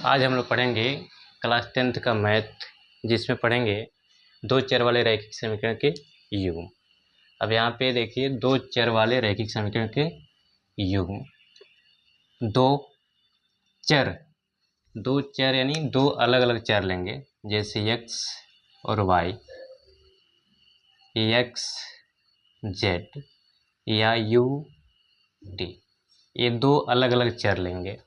आज हम लोग पढ़ेंगे क्लास 10th का मैथ, जिसमें पढ़ेंगे दो चर वाले रैखिक समीकरण के युग्म। अब यहाँ पे देखिए दो चर वाले रैखिक समीकरण के युग्म। दो चर यानी दो अलग अलग चर लेंगे, जैसे x और y, x z या u d। ये दो अलग अलग चर लेंगे,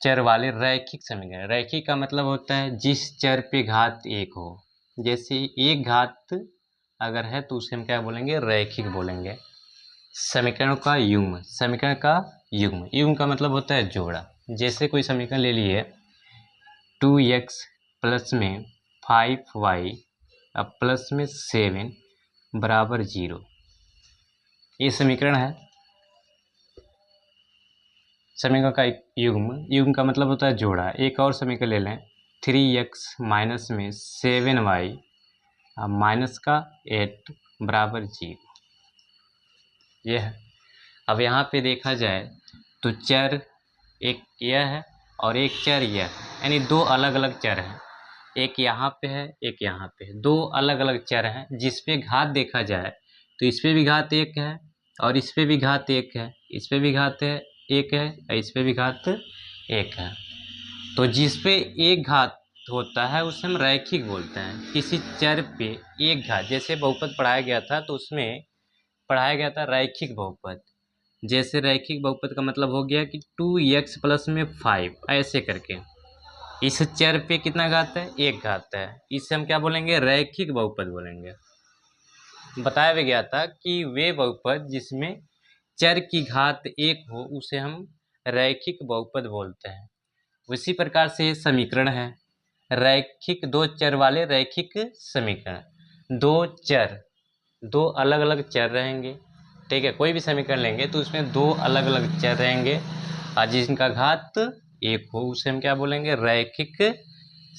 चर वाले रैखिक समीकरण। रैखिक का मतलब होता है जिस चर पे घात एक हो। जैसे एक घात अगर है तो उसे हम क्या बोलेंगे? रैखिक बोलेंगे। समीकरण का युग्म का मतलब होता है जोड़ा। जैसे कोई समीकरण ले लिए 2x प्लस में 5y अब प्लस में 7 बराबर 0, ये समीकरण है। समीकरण का युग्म का मतलब होता है जोड़ा। एक और समीकरण ले लें 3x माइनस में 7y माइनस का 8 बराबर 0, यह है। अब यहाँ पे देखा जाए तो चर एक यह है और एक चर यह है, यानी दो अलग अलग चर हैं। एक यहाँ पे है, एक यहाँ पे है, दो अलग अलग चर हैं। जिस पे घात देखा जाए तो इस पे भी घात एक है और इस पे भी घात एक है, इस पे भी घात एक है और इस पे भी घात एक है। तो जिस पे एक घात होता है उसे हम रैखिक बोलते हैं। किसी चर पे एक घात, जैसे बहुपद पढ़ाया गया था तो उसमें पढ़ाया गया था रैखिक बहुपद। जैसे रैखिक बहुपद का मतलब हो गया कि 2x प्लस में 5 ऐसे करके। इस चर पे कितना घात है? एक घात है। इसे हम क्या बोलेंगे? रैखिक बहुपद बोलेंगे। बताया भी गया था कि वे बहुपद जिसमें चर की घात एक हो उसे हम रैखिक बहुपद बोलते हैं। उसी प्रकार से ये समीकरण है रैखिक, दो चर वाले रैखिक समीकरण। दो अलग अलग चर रहेंगे, ठीक है। कोई भी समीकरण लेंगे तो उसमें दो अलग अलग चर रहेंगे और जिनका घात एक हो उसे हम क्या बोलेंगे? रैखिक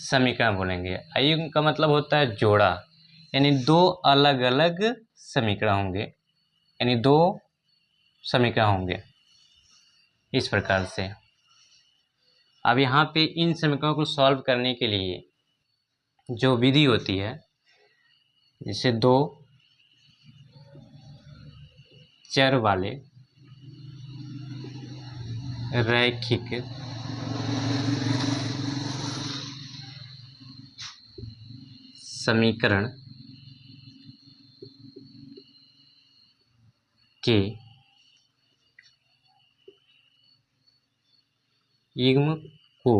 समीकरण बोलेंगे। अयुग्म का मतलब होता है जोड़ा, यानी दो अलग अलग समीकरण होंगे, यानी दो समीकरण होंगे इस प्रकार से। अब यहाँ पे इन समीकरणों को सॉल्व करने के लिए जो विधि होती है, जैसे दो चर वाले रैखिक समीकरण के युग्म को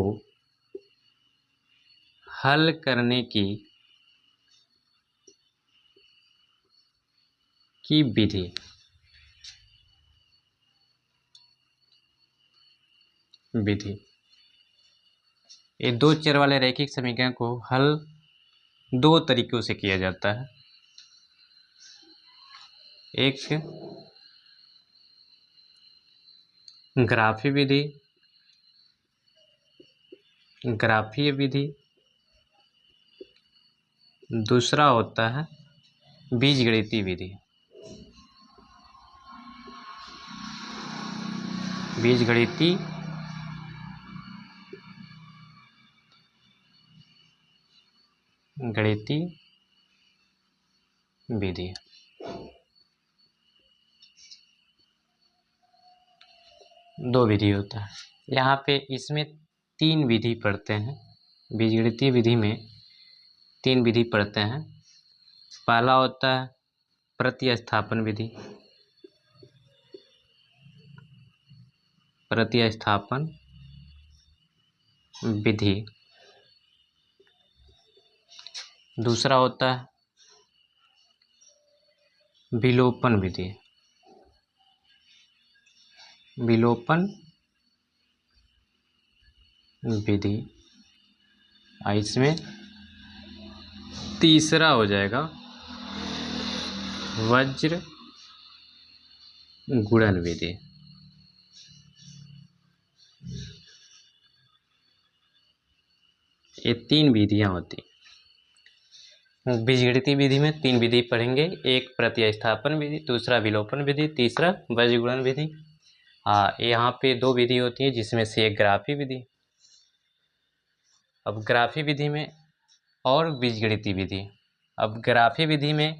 हल करने की विधि। ये दो चर वाले रैखिक समीकरण को हल दो तरीकों से किया जाता है। एक ग्राफीय विधि, दूसरा होता है बीजगणितीय विधि। बीजगणितीय विधि। दो विधि होता है यहाँ पे। इसमें तीन विधि पढ़ते हैं। बीजगणितीय विधि में तीन विधि पढ़ते हैं। पहला होता है प्रतिस्थापन विधि। दूसरा होता है विलोपन विधि। और इसमें तीसरा हो जाएगा वज्र गुणन विधि। ये तीन विधियां होती हैं। बीजगणितीय विधि में तीन विधि पढ़ेंगे, एक प्रतिस्थापन विधि, दूसरा विलोपन विधि, तीसरा वज्र गुणन विधि। यहाँ पे दो विधि होती है जिसमें से एक ग्राफी विधि। अब ग्राफी विधि में और बीजगणितीय विधि। अब ग्राफी विधि में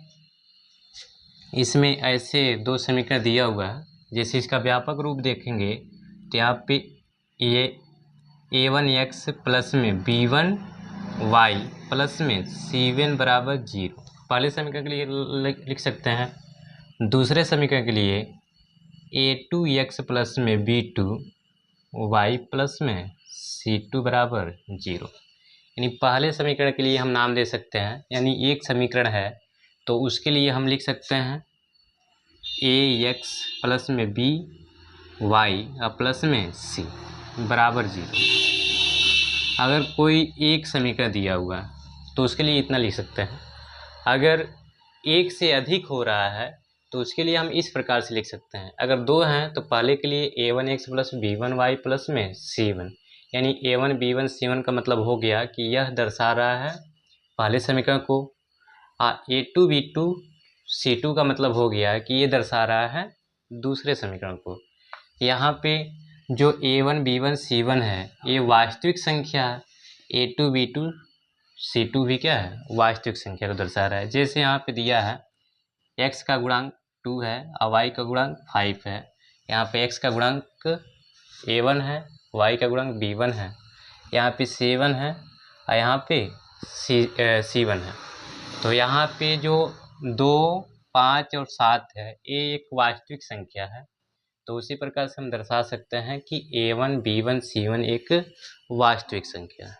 इसमें ऐसे दो समीकरण दिया हुआ है, जैसे इसका व्यापक रूप देखेंगे तो यहाँ पे ये a1x प्लस में b1y प्लस में c1 बराबर 0 पहले समीकरण के लिए लिख सकते हैं। दूसरे समीकरण के लिए a2x प्लस में b2y प्लस में c2 बराबर 0। यानी पहले समीकरण के लिए हम नाम दे सकते हैं, यानी एक समीकरण है तो उसके लिए हम लिख सकते हैं ax प्लस में by प्लस में c बराबर 0। अगर कोई एक समीकरण दिया हुआ है तो उसके लिए इतना लिख सकते हैं। अगर एक से अधिक हो रहा है तो उसके लिए हम इस प्रकार से लिख सकते हैं। अगर दो हैं तो पहले के लिए a1x प्लस b1y प्लस में c1, यानी a1 b1 c1 का मतलब हो गया कि यह दर्शा रहा है पहले समीकरण को। a2 b2 c2 का मतलब हो गया कि ये दर्शा रहा है दूसरे समीकरण को। यहाँ पे जो a1 b1 c1 है ये वास्तविक संख्या है, a2 b2 c2 भी क्या है, वास्तविक संख्या को दर्शा रहा है। जैसे यहाँ पे दिया है x का गुणांक 2 है और y का गुणांक 5 है। यहाँ पे x का गुणांक a1 है, y का गुणांक b1 है, यहाँ पे c1 है और यहाँ पे c1 है। तो यहाँ पे जो 2, 5 और 7 है ये एक वास्तविक संख्या है। तो उसी प्रकार से हम दर्शा सकते हैं कि a1 b1 c1 एक वास्तविक संख्या है।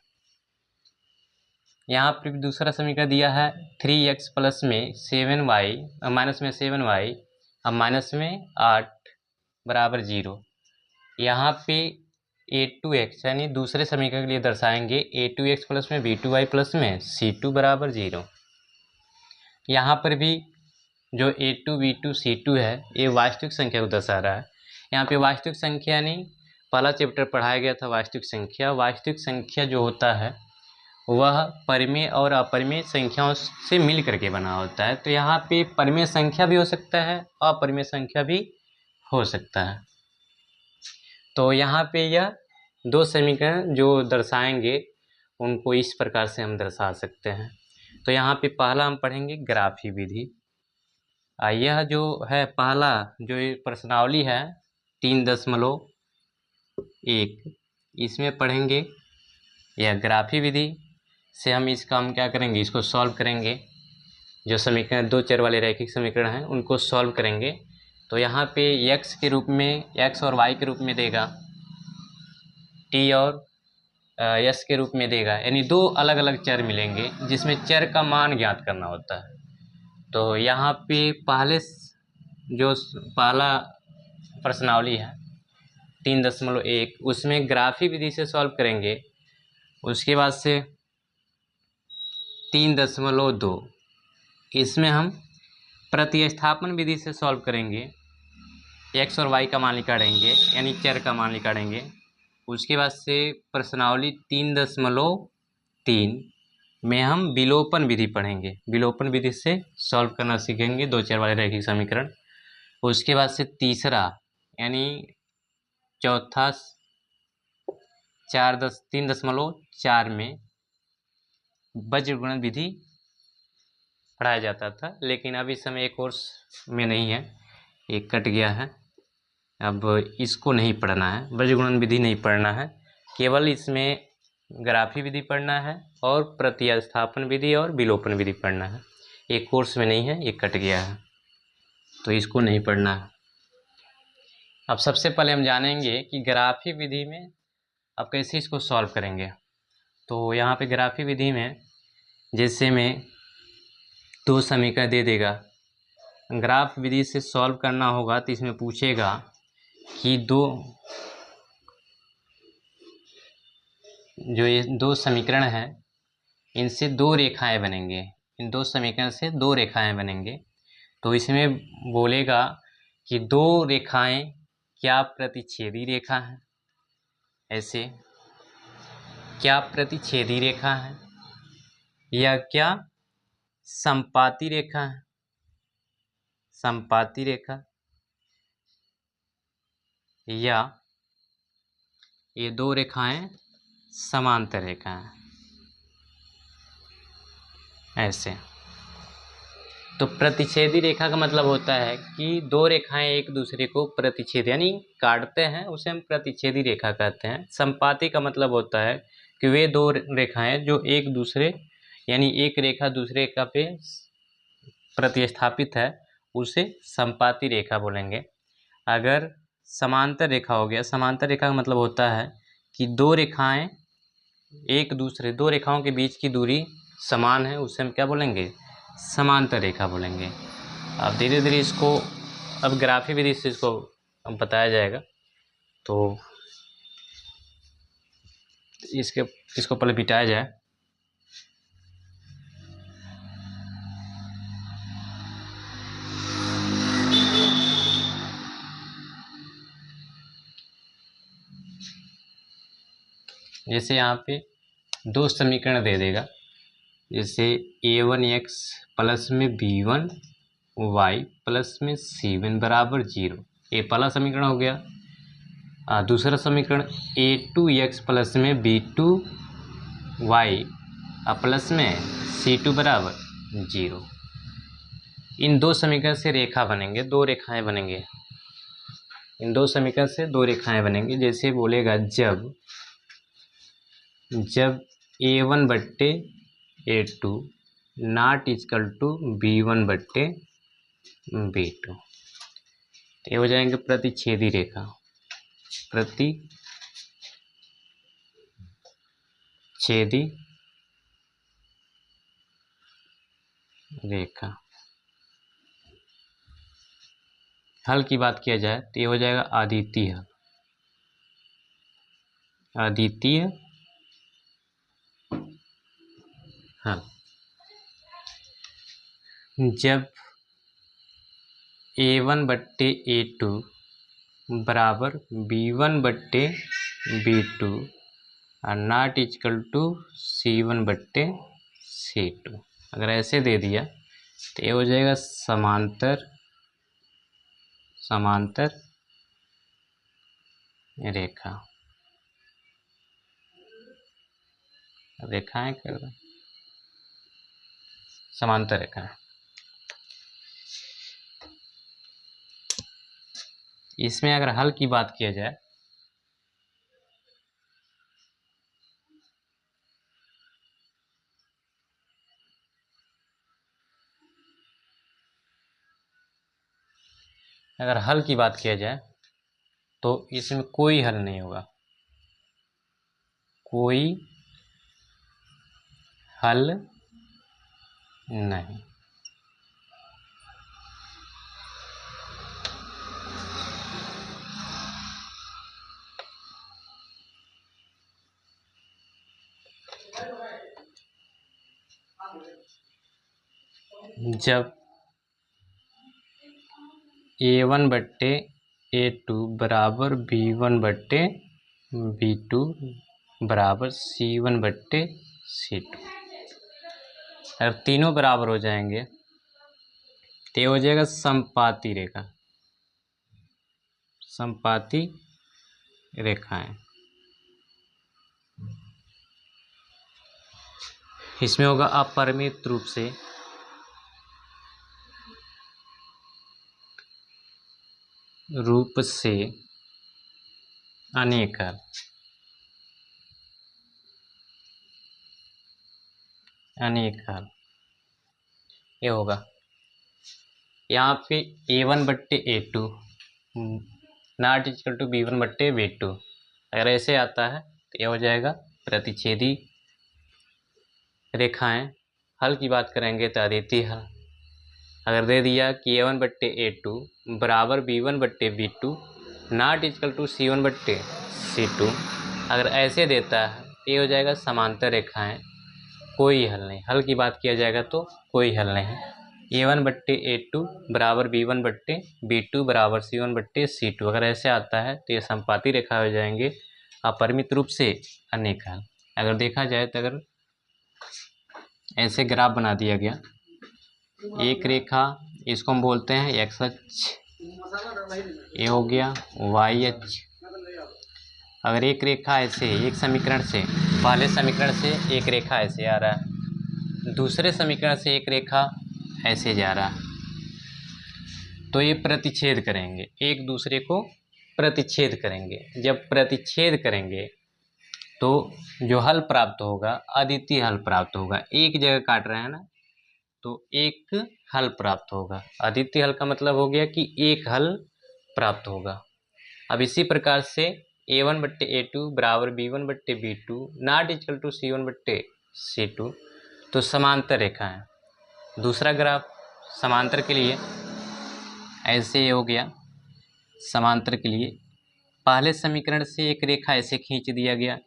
यहाँ पर दूसरा समीकरण दिया है 3x प्लस में 7y माइनस में 7y और माइनस में 8 बराबर 0। यहाँ पे a2x यानी दूसरे समीकरण के लिए दर्शाएंगे a2x प्लस में b2y प्लस में c2 बराबर 0। यहाँ पर भी जो a2 b2 c2 है ये वास्तविक संख्या को दर्शा रहा है। यहाँ पे वास्तविक संख्या यानी पहला चैप्टर पढ़ाया गया था वास्तविक संख्या। वास्तविक संख्या जो होता है वह परिमेय और अपरिमेय संख्याओं से मिल करके बना होता है। तो यहाँ पे परिमेय संख्या भी हो सकता है, अपरिमेय संख्या भी हो सकता है। तो यहाँ पे यह दो समीकरण जो दर्शाएंगे उनको इस प्रकार से हम दर्शा सकते हैं। तो यहाँ पे पहला हम पढ़ेंगे ग्राफी विधि। यह जो है पहला जो प्रश्नावली है 3.1 इसमें पढ़ेंगे यह ग्राफी विधि से हम इसका हम क्या करेंगे, इसको सॉल्व करेंगे। जो समीकरण दो चर वाले रैखिक समीकरण हैं उनको सॉल्व करेंगे। तो यहाँ पे x के रूप में x और y के रूप में देगा, t और s के रूप में देगा, यानी दो अलग अलग चर मिलेंगे जिसमें चर का मान ज्ञात करना होता है। तो यहाँ पे जो पहला प्रश्नावली है 3.1 उसमें ग्राफी विधि से सॉल्व करेंगे। उसके बाद से 3.2 इसमें हम प्रतिस्थापन विधि से सॉल्व करेंगे। x और y का मान निकालेंगे यानी चर का मान निकालेंगे। उसके बाद से प्रश्नावली 3.3 में हम विलोपन विधि पढ़ेंगे। विलोपन विधि से सॉल्व करना सीखेंगे दो चर वाले रैखिक समीकरण। उसके बाद से तीसरा यानी चौथा 3.4 में वज्रगुणन विधि पढ़ाया जाता था, लेकिन अभी समय एक कोर्स में नहीं है, एक कट गया है। अब इसको नहीं पढ़ना है, वज्रगुणन विधि नहीं पढ़ना है, केवल इसमें ग्राफी विधि पढ़ना है और प्रतिस्थापन विधि और विलोपन विधि पढ़ना है। एक कोर्स में नहीं है, ये कट गया है तो इसको नहीं पढ़ना है। अब सबसे पहले हम जानेंगे कि ग्राफी विधि में अब कैसे इसको सॉल्व करेंगे। तो यहाँ पे ग्राफी विधि में जैसे में दो समीकरण दे देगा, ग्राफ विधि से सॉल्व करना होगा तो इसमें पूछेगा कि ये दो समीकरण हैं इनसे दो रेखाएं बनेंगे, इन दो समीकरण से दो रेखाएं बनेंगे। तो इसमें बोलेगा कि दो रेखाएं क्या प्रतिच्छेदी रेखा है, ऐसे क्या प्रतिच्छेदी रेखा है या क्या समपाती रेखा है, समपाती रेखा। या ये दो रेखाएं समांतर रेखाएं ऐसे। तो प्रतिच्छेदी रेखा का मतलब होता है कि दो रेखाएं एक दूसरे को प्रतिच्छेद यानी काटते हैं, उसे हम प्रतिच्छेदी रेखा कहते हैं। संपाती का मतलब होता है कि वे दो रेखाएं जो एक दूसरे यानी एक रेखा दूसरे रेखा पे प्रतिस्थापित है उसे संपाती रेखा बोलेंगे। अगर समांतर रेखा हो गया, समांतर रेखा का मतलब होता है कि दो रेखाएं दो रेखाओं के बीच की दूरी समान है, उसे हम क्या बोलेंगे? समांतर रेखा बोलेंगे। अब धीरे धीरे इसको अब ग्राफी विधि से इसको बताया जाएगा। तो इसको पहले मिटाया जाए। जैसे यहाँ पे दो समीकरण दे देगा, जैसे a1x प्लस में b1y प्लस में c1 बराबर 0, ये पहला समीकरण हो गया। दूसरा समीकरण a2x प्लस में b2y प्लस में c2 बराबर 0। इन दो समीकरण से रेखा बनेंगे, दो रेखाएं बनेंगे। इन दो समीकरण से दो रेखाएं बनेंगी। जैसे बोलेगा जब a1 बट्टे a2 not equal to b1 बट्टे b2, ये हो जाएंगे प्रतिच्छेदी रेखा। प्रतिच्छेदी रेखा। हल की बात किया जाए तो ये हो जाएगा अद्वितीय हल। अद्वितीय हल जब a1 बट्टे a2 बराबर b1 बट्टे b2 और नॉट इक्वल टू c1 बट्टे c2, अगर ऐसे दे दिया तो ये हो जाएगा समांतर रेखा। रेखाएं कर रहे समांतर रेखा। इसमें अगर हल की बात किया जाए तो इसमें कोई हल नहीं होगा, कोई हल नहीं। जब a1 बट्टे a2 बराबर b1 बट्टे b2 बराबर c1 बट्टे c2, अगर तीनों बराबर हो जाएंगे तो ये हो जाएगा संपाती रेखा। संपाती रेखाएं। इसमें होगा अपरिमित रूप से अनेक हल। ये होगा यहाँ पे a1 बट्टे a2 not equal to b1 बट्टे b2, अगर ऐसे आता है तो ये हो जाएगा प्रतिच्छेदी रेखाएं। हल की बात करेंगे तो अद्वितीय हल। अगर दे दिया कि a1 बट्टे a2 बराबर b1 बट्टे b2 not equal to c1 बट्टे c2, अगर ऐसे देता है ये हो जाएगा समांतर रेखाएं। कोई हल नहीं। हल की बात किया जाएगा तो कोई हल नहीं। a1 बट्टे a2 बराबर b1 बट्टे b2 बराबर c1 बट्टे c2, अगर ऐसे आता है तो ये संपाती रेखा हो जाएंगे। अपरिमित रूप से अनेक हल। अगर देखा जाए तो अगर ऐसे ग्राफ बना दिया गया, एक रेखा इसको हम बोलते हैं x अक्ष ये हो गया वाई एच। अगर एक रेखा ऐसे एक समीकरण से, पहले समीकरण से एक रेखा ऐसे आ रहा है, दूसरे समीकरण से एक रेखा ऐसे जा रहा है, तो ये प्रतिच्छेद करेंगे, एक दूसरे को प्रतिच्छेद करेंगे। जब प्रतिच्छेद करेंगे तो जो हल प्राप्त होगा अद्वितीय हल प्राप्त होगा। एक जगह काट रहे हैं ना, तो एक हल प्राप्त होगा। अद्वितीय हल का मतलब हो गया कि एक हल प्राप्त होगा। अब इसी प्रकार से a1/a2 बराबर b1/b2 not equal to c1/c2, तो समांतर रेखा है। दूसरा ग्राफ समांतर के लिए ऐसे हो गया। समांतर के लिए पहले समीकरण से एक रेखा ऐसे खींच दिया गया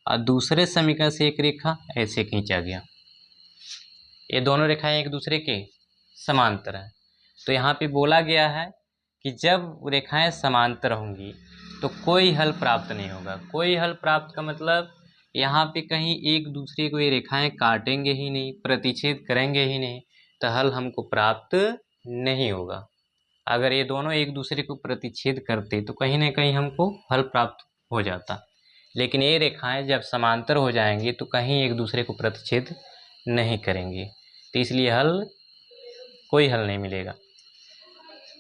और दूसरे समीकरण से एक रेखा ऐसे खींचा गया। ये दोनों रेखाएं एक दूसरे के समांतर हैं। तो यहाँ पे बोला गया है कि जब रेखाएं समांतर होंगी तो कोई हल प्राप्त नहीं होगा। कोई हल प्राप्त का मतलब यहाँ पे कहीं एक दूसरे को ये रेखाएं काटेंगे ही नहीं, प्रतिच्छेद करेंगे ही नहीं, तो हल हमको प्राप्त नहीं होगा। अगर ये दोनों एक दूसरे को प्रतिच्छेद करते तो कहीं ना कहीं हमको हल प्राप्त हो जाता, लेकिन ये रेखाएं जब समांतर हो जाएंगी तो कहीं एक दूसरे को प्रतिच्छेद नहीं करेंगे, तो इसलिए कोई हल नहीं मिलेगा।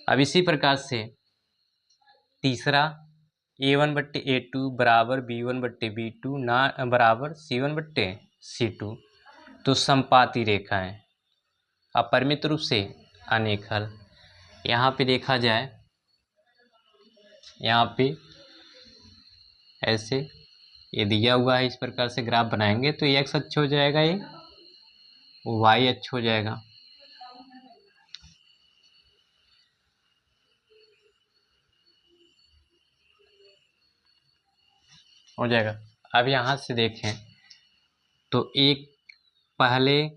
अब इसी प्रकार से तीसरा a1/a2 बराबर b1/b2 ना बराबर c1/c2, तो समपाती रेखा है, अपरिमित रूप से अनेक हल। यहाँ पे देखा जाए, यहाँ पे ऐसे ये दिया हुआ है, इस प्रकार से ग्राफ बनाएंगे तो ये x अक्ष हो जाएगा, ये y अक्ष हो जाएगा। अब यहाँ से देखें तो एक पहले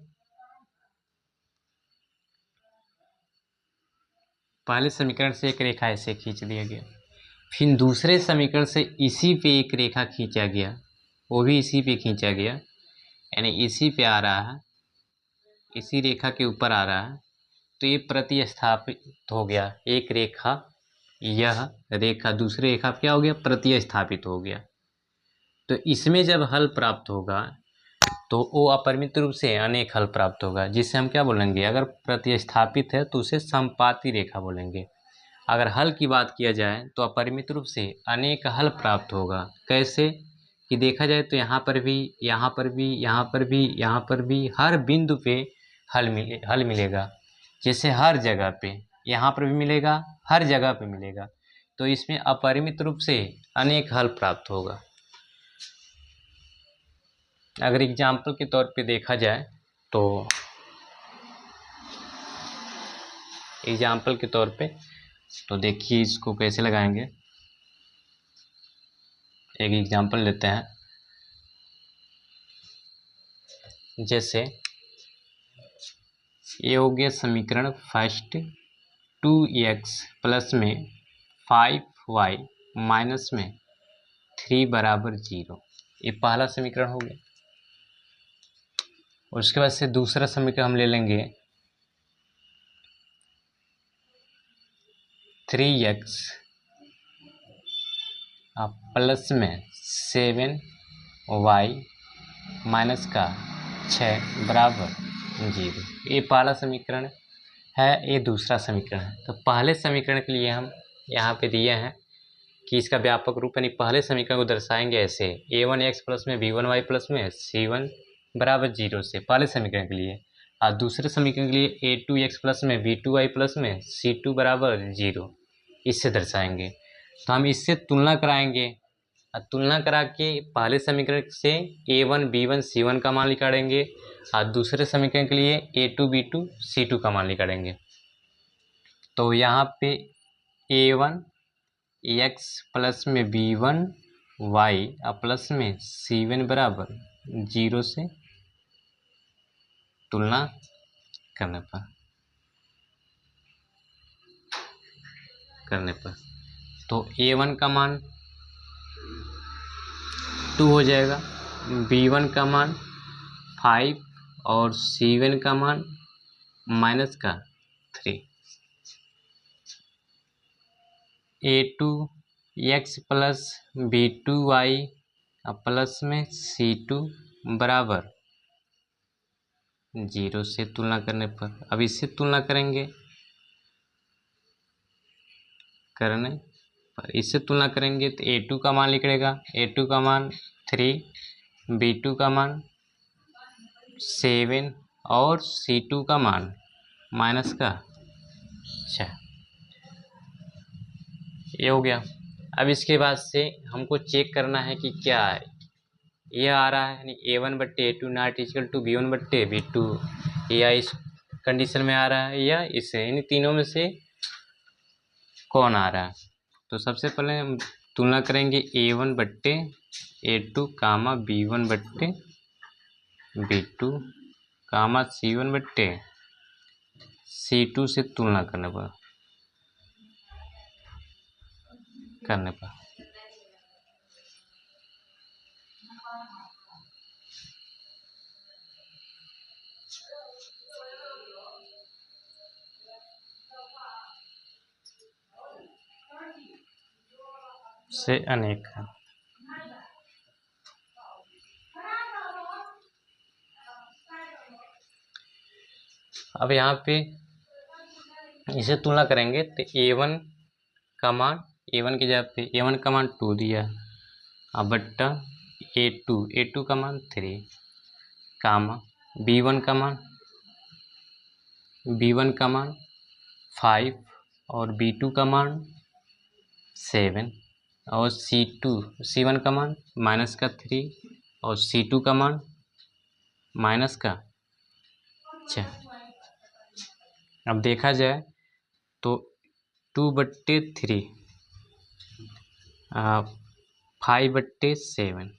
समीकरण से एक रेखा ऐसे खींच दिया गया, फिर दूसरे समीकरण से इसी पे एक रेखा खींचा गया, वो भी इसी पे खींचा गया, यानी इसी पे आ रहा है, इसी रेखा के ऊपर आ रहा है, तो ये प्रतिस्थापित हो गया। एक रेखा, यह रेखा दूसरी रेखा क्या हो गया, प्रतिस्थापित हो गया। तो इसमें जब हल प्राप्त होगा तो वो अपरिमित रूप से अनेक हल प्राप्त होगा, जिससे हम क्या बोलेंगे, अगर प्रतिस्थापित है तो उसे समपाती रेखा बोलेंगे। अगर हल की बात किया जाए तो अपरिमित रूप से अनेक हल प्राप्त होगा। कैसे कि देखा जाए तो यहाँ पर भी, यहाँ पर भी, यहाँ पर भी, यहाँ पर भी, हर बिंदु पे हल मिलेगा। जैसे हर जगह पे, यहाँ पर भी मिलेगा, हर जगह पे मिलेगा, तो इसमें अपरिमित रूप से अनेक हल प्राप्त होगा। अगर एग्जाम्पल के तौर पे देखा जाए तो एग्जाम्पल के तौर पे तो देखिए इसको कैसे लगाएंगे। एक एग्जाम्पल लेते हैं, जैसे ये हो गया समीकरण फर्स्ट, 2x प्लस में 5y माइनस में 3 बराबर 0, ये पहला समीकरण हो गया। उसके बाद से दूसरा समीकरण हम ले लेंगे 3x प्लस में 7y माइनस का 6 बराबर 0, ये पहला समीकरण है, ये दूसरा समीकरण है। तो पहले समीकरण के लिए हम यहाँ पे दिए हैं कि इसका व्यापक रूप, यानी पहले समीकरण को दर्शाएंगे ऐसे, a1x प्लस में b1y प्लस में c1 बराबर 0 से पहले समीकरण के लिए, और दूसरे समीकरण के लिए a2x प्लस में b2y प्लस में c2 बराबर 0, इससे दर्शाएंगे। तो हम इससे तुलना कराएंगे, और तुलना करा के पहले समीकरण से a1 b1 c1 का मान निकालेंगे, और दूसरे समीकरण के लिए a2 b2 c2 का मान निकालेंगे। तो यहाँ पे a1 x प्लस में b1 y प्लस में c1 बराबर 0 से तुलना करने पर तो a1 का मान 2 हो जाएगा, b1 का मान 5 और c1 का मान -3। a2x प्लस b2y प्लस में c2 बराबर 0 से तुलना करने पर, अब इससे तुलना करेंगे, इससे तुलना करेंगे तो a2 का मान निकलेगा, a2 का मान 3, b2 का मान 7 और c2 का मान माइनस का 6। ये हो गया। अब इसके बाद से हमको चेक करना है कि क्या है, यह आ रहा है यानी a1/a2 not equal to b1/b2, या इस कंडीशन में आ रहा है या इसे, इन तीनों में से कौन आ रहा है। तो सबसे पहले हम तुलना करेंगे a1/a2 कामा b1/b2 कामा c1/c2 से तुलना करने पर से अनेक है। अब यहाँ पे इसे तुलना करेंगे तो a1 का मान, a1 की जगह पे a1 का मान 2 दिया, अब बट्टा a2 का मान 3 कामा b1 का मान 5 और b2 का मान 7 और c1 का मान माइनस का 3 और c2 का मान माइनस का 6। अब देखा जाए तो 2/3 5/7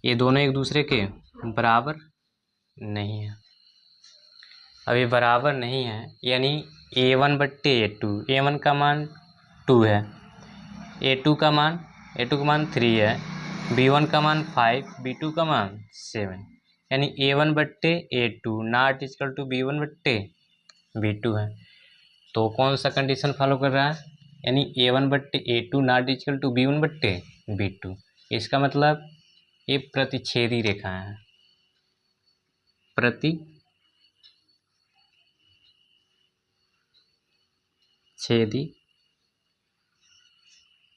ये दोनों एक दूसरे के बराबर नहीं है। अब ये बराबर नहीं है यानी a1/a2, a1 का मान 2 है, a2 का मान 3 है, b1 का मान 5, b2 का मान 7, यानी a1/a2 not equal to b1/b2 है। तो कौन सा कंडीशन फॉलो कर रहा है, यानी a1/a2 not equal to b1/b2। इसका मतलब ये प्रतिच्छेदी रेखा है, प्रतिच्छेदी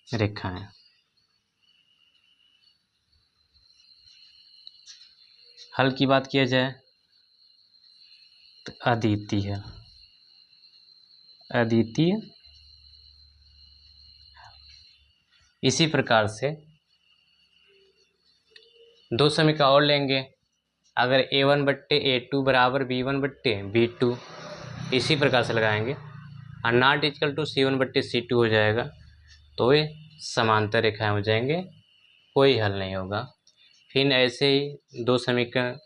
रेखा है। हल की बात किया जाए तो अद्वितीय इसी प्रकार से दो समीकरण और लेंगे। अगर a1/a2 बराबर b1/b2 इसी प्रकार से लगाएंगे और नॉट इक्वल टू c1/c2 हो जाएगा, तो ये समांतर रेखाएं हो जाएंगे, कोई हल नहीं होगा। फिर ऐसे ही दो समीकरण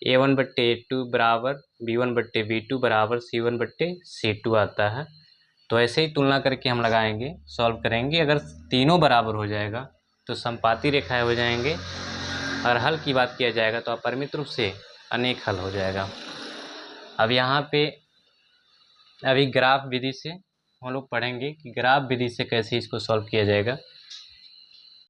a1/a2 बराबर b1/b2 बराबर c1/c2 आता है, तो ऐसे ही तुलना करके हम लगाएंगे, सॉल्व करेंगे। अगर तीनों बराबर हो जाएगा तो समपाती रेखाएं हो जाएंगे, और हल की बात किया जाएगा तो अपरिमित रूप से अनेक हल हो जाएगा। अब यहाँ पे अभी ग्राफ विधि से हम लोग पढ़ेंगे कि ग्राफ विधि से कैसे इसको सॉल्व किया जाएगा।